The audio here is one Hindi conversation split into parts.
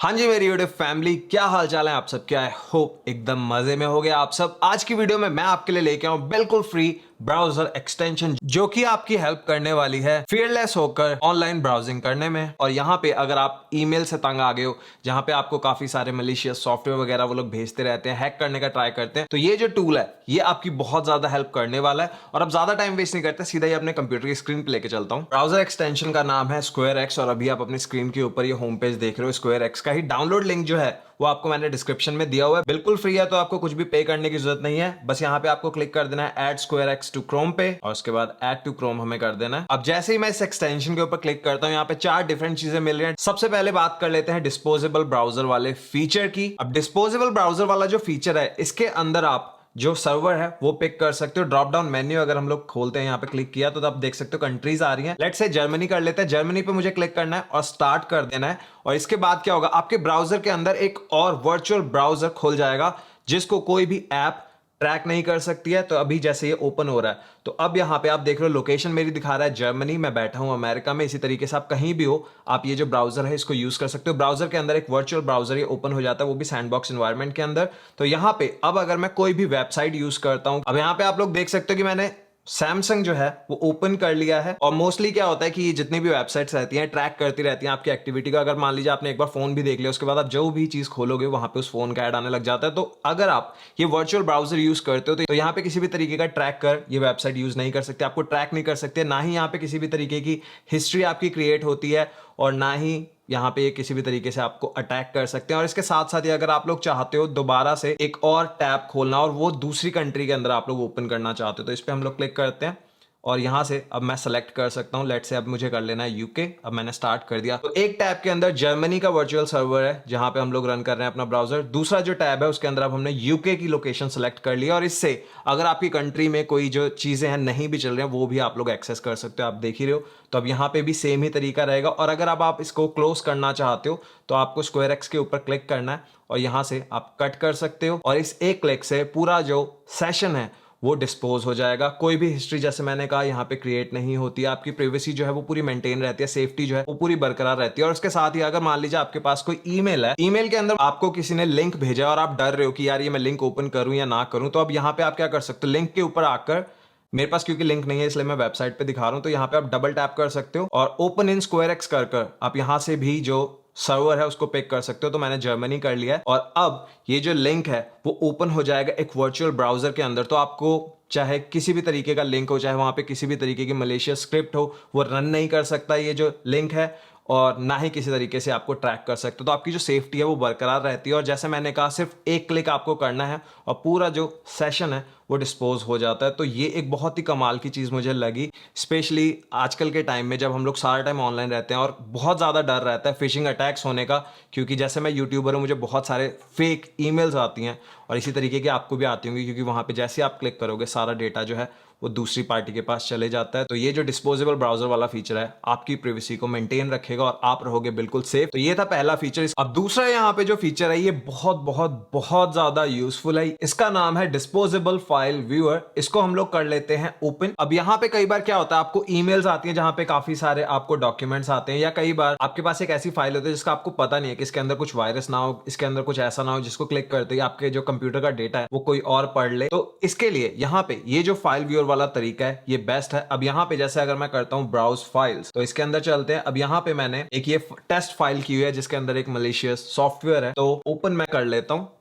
हाँ जी मेरी यूट्यूब फैमिली, क्या हाल चाल है आप सब? क्या है? होप एकदम मजे में हो गया आप सब। आज की वीडियो में मैं आपके लिए लेके आऊं बिल्कुल फ्री ब्राउजर एक्सटेंशन जो कि आपकी हेल्प करने वाली है फियरलेस होकर ऑनलाइन ब्राउजिंग करने में। और यहाँ पे अगर आप ईमेल से तंग आ गए हो, जहाँ पे आपको काफी सारे मलिशियस सॉफ्टवेयर वगैरह वो लोग भेजते रहते हैं, हैक करने का ट्राई करते हैं, तो ये जो टूल है ये आपकी बहुत ज्यादा हेल्प करने वाला है। और अब ज्यादा टाइम वेस्ट नहीं करते, सीधा ही अपने कंप्यूटर की स्क्रीन पे लेके चलता हूँ। ब्राउजर एक्सटेंशन का नाम है स्क्वायर एक्स और अभी आप अपनी स्क्रीन के ऊपर ये होम पेज देख रहे हो। स्क्वायर एक्स का ही डाउनलोड लिंक जो है वो आपको मैंने डिस्क्रिप्शन में दिया हुआ है, बिल्कुल फ्री है, तो आपको कुछ भी पे करने की जरूरत नहीं है। बस यहाँ पे आपको क्लिक कर देना है add Square X to Chrome पे और उसके बाद ऐड टू क्रोम हमें कर देना है। अब जैसे ही मैं इस एक्सटेंशन के ऊपर क्लिक करता हूँ, यहाँ पे 4 डिफरेंट चीजें मिल रही हैं। सबसे पहले बात कर लेते हैं डिस्पोजेबल ब्राउजर वाले फीचर की। अब डिस्पोजेबल ब्राउजर वाला जो फीचर है, इसके अंदर आप जो सर्वर है वो पिक कर सकते हो। ड्रॉप डाउन मेन्यू अगर हम लोग खोलते हैं, यहाँ पे क्लिक किया तो आप देख सकते हो कंट्रीज आ रही हैं। लेट्स से जर्मनी कर लेते हैं। जर्मनी पे मुझे क्लिक करना है और स्टार्ट कर देना है। और इसके बाद क्या होगा, आपके ब्राउजर के अंदर एक और वर्चुअल ब्राउजर खुल जाएगा जिसको कोई भी ऐप ट्रैक नहीं कर सकती है। तो अभी जैसे ये ओपन हो रहा है, तो अब यहाँ पे आप देख रहे हो लोकेशन मेरी दिखा रहा है जर्मनी, मैं बैठा हूं अमेरिका में। इसी तरीके से आप कहीं भी हो, आप ये जो ब्राउजर है इसको यूज कर सकते हो। ब्राउजर के अंदर एक वर्चुअल ब्राउजर ये ओपन हो जाता है, वो भी सैंडबॉक्स एनवायरनमेंट के अंदर। तो यहाँ पे अब अगर मैं कोई भी वेबसाइट यूज करता हूं, अब यहाँ पे आप लोग देख सकते हो कि मैंने सैमसंग जो है वो ओपन कर लिया है। और मोस्टली क्या होता है कि ये जितनी भी वेबसाइट्स रहती हैं ट्रैक करती रहती हैं आपकी एक्टिविटी का। अगर मान लीजिए आपने एक बार फोन भी देख लिया, उसके बाद आप जो भी चीज खोलोगे वहां पे उस फोन का ऐड आने लग जाता है। तो अगर आप ये वर्चुअल ब्राउजर यूज करते हो तो यहाँ पे किसी भी तरीके का ट्रैक कर ये वेबसाइट यूज नहीं कर सकते, आपको ट्रैक नहीं कर सकते, ना ही यहाँ पे किसी भी तरीके की हिस्ट्री आपकी क्रिएट होती है और ना ही यहाँ पे किसी भी तरीके से आपको अटैक कर सकते हैं। और इसके साथ साथ ही अगर आप लोग चाहते हो दोबारा से एक और टैब खोलना और वो दूसरी कंट्री के अंदर आप लोग ओपन करना चाहते हो, तो इस पर हम लोग क्लिक करते हैं और यहां से अब मैं सेलेक्ट कर सकता हूं। लेट से अब मुझे कर लेना है यूके। अब मैंने स्टार्ट कर दिया, तो एक टैब के अंदर जर्मनी का वर्चुअल सर्वर है जहां पे हम लोग रन कर रहे हैं अपना ब्राउजर। दूसरा जो टैब है उसके अंदर अब हमने यूके की लोकेशन सेलेक्ट कर लिया और इससे अगर आपकी कंट्री में कोई जो चीजें हैं नहीं भी चल रही हैं वो भी आप लोग एक्सेस कर सकते हो। आप देख ही रहे हो, तो अब यहाँ पे भी सेम ही तरीका रहेगा। और अगर अब आप इसको क्लोज करना चाहते हो तो आपको स्क्वायर एक्स के ऊपर क्लिक करना है और यहां से आप कट कर सकते हो और इस एक क्लिक से पूरा जो सेशन है वो डिस्पोज हो जाएगा। कोई भी हिस्ट्री जैसे मैंने कहा यहाँ पे क्रिएट नहीं होती है। आपकी प्राइवेसी जो है वो पूरी मेंटेन रहती है, सेफ्टी जो है वो पूरी बरकरार रहती है। और उसके साथ ही अगर मान लीजिए आपके पास कोई ईमेल है, ईमेल के अंदर आपको किसी ने लिंक भेजा और आप डर रहे हो कि यार ये मैं लिंक ओपन करूं या ना करूं, तो अब यहाँ पे आप क्या कर सकते हो, लिंक के ऊपर आकर, मेरे पास क्योंकि लिंक नहीं है इसलिए मैं वेबसाइट पे दिखा रहा हूं, तो यहाँ पे आप डबल टैप कर सकते हो और ओपन इन स्क्वायर एक्स कर आप यहाँ से भी जो सर्वर है उसको पिक कर सकते हो। तो मैंने जर्मनी कर लिया है और अब ये जो लिंक है वो ओपन हो जाएगा एक वर्चुअल ब्राउजर के अंदर। तो आपको चाहे किसी भी तरीके का लिंक हो, चाहे वहां पे किसी भी तरीके की मलेशियस स्क्रिप्ट हो, वो रन नहीं कर सकता ये जो लिंक है और ना ही किसी तरीके से आपको ट्रैक कर सकते हो। तो आपकी जो सेफ्टी है वो बरकरार रहती है। और जैसे मैंने कहा सिर्फ एक क्लिक आपको करना है और पूरा जो सेशन है वो डिस्पोज हो जाता है। तो ये एक बहुत ही कमाल की चीज़ मुझे लगी, स्पेशली आजकल के टाइम में जब हम लोग सारा टाइम ऑनलाइन रहते हैं और बहुत ज़्यादा डर रहता है फिशिंग अटैक्स होने का। क्योंकि जैसे मैं यूट्यूबर हूँ, मुझे बहुत सारे फेक ईमेल्स आती हैं और इसी तरीके की आपको भी आती होंगी, क्योंकि वहाँ पे जैसे आप क्लिक करोगे सारा डेटा जो है वो दूसरी पार्टी के पास चले जाता है। तो ये जो डिस्पोजेबल ब्राउजर वाला फीचर है आपकी प्राइवेसी को मेंटेन रखेगा और आप रहोगे बिल्कुल सेफ। तो ये था पहला फीचर। अब दूसरा यहाँ पे जो फीचर है ये बहुत बहुत बहुत ज्यादा यूजफुल है। इसका नाम है डिस्पोजेबल फाइल व्यूअर। इसको हम लोग कर लेते हैं ओपन। अब यहाँ पे कई बार क्या होता है, आपको ईमेल्स आती हैं जहां पे काफी सारे आपको डॉक्यूमेंट्स आते हैं, या कई बार आपके पास एक ऐसी फाइल होती है जिसका आपको पता नहीं है कि इसके अंदर कुछ वायरस ना हो, इसके अंदर कुछ ऐसा ना हो जिसको क्लिक करते ही आपके जो कंप्यूटर का डेटा है वो कोई और पढ़ ले। तो इसके लिए यहाँ पे ये जो फाइल व्यूअर वाला तरीका है ये बेस्ट है। अब यहाँ पे जैसे अगर मैं करता हूँ ब्राउज फाइल्स, तो इसके अंदर चलते हैं। अब यहाँ पे मैंने एक ये टेस्ट फाइल की हुई है जिसके अंदर एक मलिशियस सॉफ्टवेयर है, तो ओपन मैं कर लेता हूँ।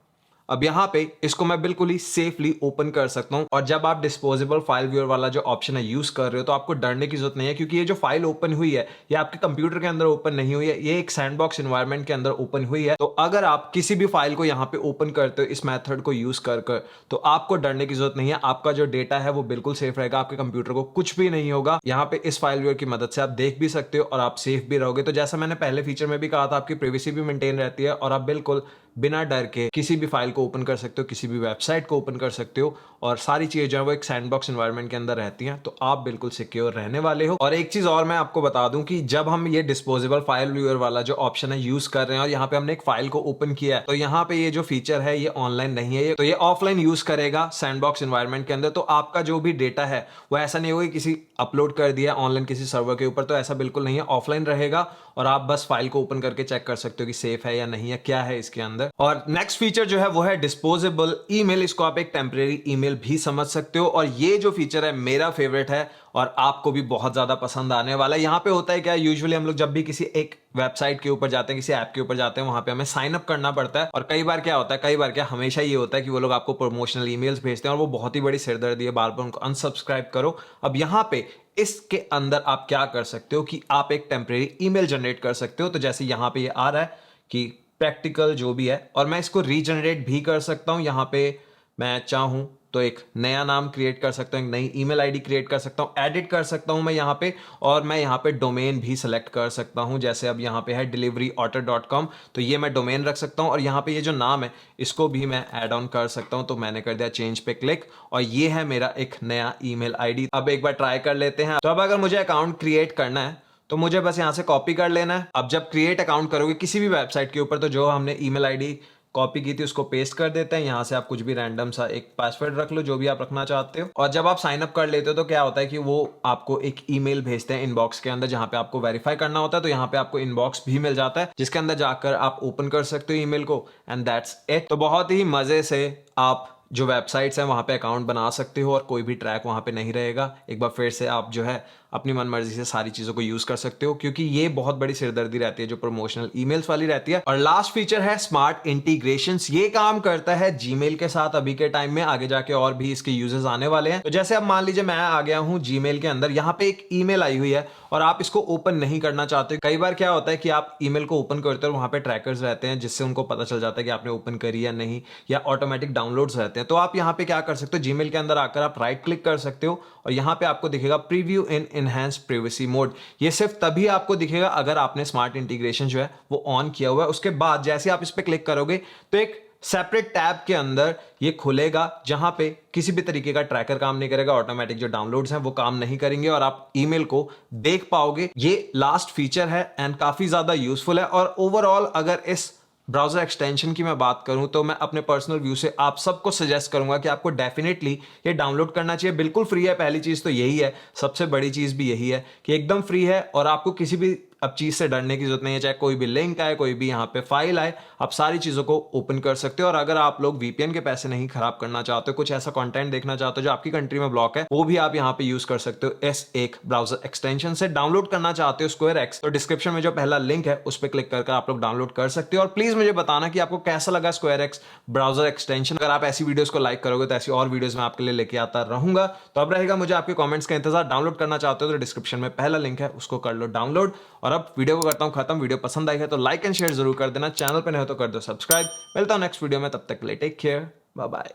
अब यहाँ पे इसको मैं बिल्कुल ही सेफली ओपन कर सकता हूँ। और जब आप डिस्पोजेबल फाइल व्यूअर वाला जो ऑप्शन है यूज कर रहे हो तो आपको डरने की जरूरत नहीं है, क्योंकि ये जो फाइल ओपन हुई है ये आपके कंप्यूटर के अंदर ओपन नहीं हुई है, ये एक सैंडबॉक्स एनवायरनमेंट के अंदर ओपन हुई है। तो अगर आप किसी भी फाइल को यहाँ पे ओपन करते हो इस मेथड को यूज कर तो आपको डरने की जरूरत नहीं है। आपका जो डेटा है वो बिल्कुल सेफ रहेगा, आपके कंप्यूटर को कुछ भी नहीं होगा। यहाँ पे इस फाइल व्यूअर की मदद से आप देख भी सकते हो और आप सेफ भी रहोगे। तो जैसा मैंने पहले फीचर में भी कहा था, आपकी प्राइवेसी भी मेंटेन रहती है और आप बिल्कुल बिना डर के किसी भी फाइल को ओपन कर सकते हो, किसी भी वेबसाइट को ओपन कर सकते हो और सारी चीजें जो है वो एक सैंडबॉक्स एनवायरनमेंट के अंदर रहती हैं। तो आप बिल्कुल सिक्योर रहने वाले हो। और एक चीज और मैं आपको बता दूं कि जब हम ये डिस्पोजेबल फाइल व्यूअर वाला जो ऑप्शन है यूज कर रहे हैं और यहाँ पे हमने एक फाइल को ओपन किया है, तो यहाँ पे ये जो फीचर है ये ऑनलाइन नहीं है, तो ये ऑफलाइन यूज करेगा सैंडबॉक्स एनवायरनमेंट के अंदर। तो आपका जो भी डेटा है वो ऐसा नहीं होगा किसी अपलोड कर दिया ऑनलाइन किसी सर्वर के ऊपर, तो ऐसा बिल्कुल नहीं है, ऑफलाइन रहेगा और आप बस फाइल को ओपन करके चेक कर सकते हो कि सेफ है या नहीं है, क्या है इसके अंदर। और नेक्स्ट फीचर जो है वो है डिस्पोजेबल ईमेल। इसको आप एक टेम्परेरी ईमेल भी समझ सकते हो, और ये जो फीचर है मेरा फेवरेट है और आपको भी बहुत ज्यादा पसंद आने वाला है। यहाँ पे होता है क्या, यूजुअली हम लोग जब भी किसी एक वेबसाइट के ऊपर जाते हैं, किसी ऐप के ऊपर जाते हैं, वहां पे हमें साइन अप करना पड़ता है, और कई बार क्या होता है, कई बार क्या हमेशा ये होता है कि वो लोग आपको प्रमोशनल ईमेल्स भेजते हैं और वो बहुत ही बड़ी सिरदर्दी है, बार बार उनको अनसब्सक्राइब करो। अब यहाँ पे इसके अंदर आप क्या कर सकते हो कि आप एक टेम्परेरी ईमेल जनरेट कर सकते हो। तो जैसे यहाँ पे ये आ रहा है कि प्रैक्टिकल जो भी है, और मैं इसको रीजनरेट भी कर सकता हूं। यहाँ पे मैं चाहूं तो एक नया नाम क्रिएट कर सकता हूं, एक नई ईमेल आईडी क्रिएट कर सकता हूं, एडिट कर सकता हूं मैं यहाँ पे, और मैं यहाँ पे डोमेन भी सेलेक्ट कर सकता हूं। जैसे अब यहाँ पे है deliveryauto.com, तो ये मैं डोमेन रख सकता हूं, और यहाँ पे ये जो नाम है इसको भी मैं ऐड ऑन कर सकता हूं। तो मैंने कर दिया चेंज पे क्लिक, और ये है मेरा एक नया ईमेल आईडी। अब एक बार ट्राई कर लेते हैं। तो अब अगर मुझे अकाउंट क्रिएट करना है तो मुझे बस यहाँ से कॉपी कर लेना है। अब जब क्रिएट अकाउंट करोगे किसी भी वेबसाइट के ऊपर, तो जो हमने ईमेल आईडी कॉपी की थी उसको पेस्ट कर देते हैं। यहाँ से आप कुछ भी रैंडम सा एक पासवर्ड रख लो, जो भी आप रखना चाहते हो। और जब आप साइन अप कर लेते हो तो क्या होता है कि वो आपको एक ईमेल भेजते हैं इनबॉक्स के अंदर, जहाँ पे आपको वेरीफाई करना होता है। तो यहाँ पे आपको इनबॉक्स भी मिल जाता है, जिसके अंदर जाकर आप ओपन कर सकते हो ईमेल को, एंड दैट्स इट। तो बहुत ही मजे से आप जो वेबसाइट्स हैं वहाँ पे अकाउंट बना सकते हो, और कोई भी ट्रैक वहाँ पे नहीं रहेगा। एक बार फिर से आप जो है अपनी मनमर्जी से सारी चीज़ों को यूज़ कर सकते हो, क्योंकि ये बहुत बड़ी सिरदर्दी रहती है जो प्रमोशनल ईमेल्स वाली रहती है। और लास्ट फीचर है स्मार्ट इंटीग्रेशंस। ये काम करता है जीमेल के साथ अभी के टाइम में, आगे जाके और भी इसके यूजेस आने वाले हैं। तो जैसे अब मान लीजिए मैं आ गया हूँ जीमेल के अंदर, यहाँ पे एक ईमेल आई हुई है और आप इसको ओपन नहीं करना चाहते। कई बार क्या होता है कि आप ईमेल को ओपन करते हो और वहाँ पे ट्रैकर्स रहते हैं, जिससे उनको पता चल जाता है कि आपने ओपन करी या नहीं, या ऑटोमेटिक डाउनलोड्स रहते हैं। तो आप यहाँ पे क्या कर सकते हो, जीमेल के अंदर आकर आप राइट क्लिक कर सकते हो, और यहाँ पे आपको दिखेगा प्रीव्यू इन एनहांस प्राइवेसी मोड। ये सिर्फ तभी आपको दिखेगा अगर आपने स्मार्ट इंटीग्रेशन जो है वो ऑन किया हुआ है। उसके बाद जैसे आप इस पे क्लिक करोगे तो एक सेपरेट टैब के अंदर ये खुलेगा, जहां पे किसी भी तरीके का ट्रैकर काम नहीं करेगा, ऑटोमेटिक जो डाउनलोड्स हैं वो काम नहीं करेंगे, और आप ईमेल को देख पाओगे। ये लास्ट फीचर है एंड काफी ज्यादा यूजफुल है। और ओवरऑल अगर इस ब्राउजर एक्सटेंशन की मैं बात करूं तो मैं अपने पर्सनल व्यू से आप सबको सजेस्ट करूंगा कि आपको डेफिनेटली ये डाउनलोड करना चाहिए। बिल्कुल फ्री है, पहली चीज तो यही है, सबसे बड़ी चीज भी यही है कि एकदम फ्री है, और आपको किसी भी अब चीज से डरने की जरूरत नहीं है। चाहे कोई भी लिंक आए, कोई भी यहाँ पे फाइल आए, आप सारी चीजों को ओपन कर सकते हो। और अगर आप लोग वीपीएन के पैसे नहीं खराब करना चाहते हो, कुछ ऐसा कंटेंट देखना चाहते हो जो आपकी कंट्री में ब्लॉक है, वो भी आप यहाँ पे यूज कर सकते हो इस एक ब्राउजर एक्सटेंशन से। डाउनलोड करना चाहते हो स्क्वायर एक्स, तो डिस्क्रिप्शन में जो पहला लिंक है उस पर क्लिक करके आप लोग डाउनलोड कर सकते हो। और प्लीज मुझे बताना कि आपको कैसा लगा स्क्वायर एक्स ब्राउजर एक्सटेंशन। अगर आप ऐसी वीडियोस को लाइक करोगे तो ऐसी और वीडियोस में आपके लिए लेके आता रहूंगा। तो अब रहेगा मुझे आपके कमेंट्स का इंतजार। डाउनलोड करना चाहते हो तो डिस्क्रिप्शन में पहला लिंक है, उसको कर लो डाउनलोड। और अब वीडियो को करता हूं खत्म। वीडियो पसंद आई है तो लाइक एंड शेयर जरूर कर देना, चैनल पे नहीं हो तो कर दो सब्सक्राइब। मिलता हूं नेक्स्ट वीडियो में, तब तक के लिए टेक केयर, बाय बाय।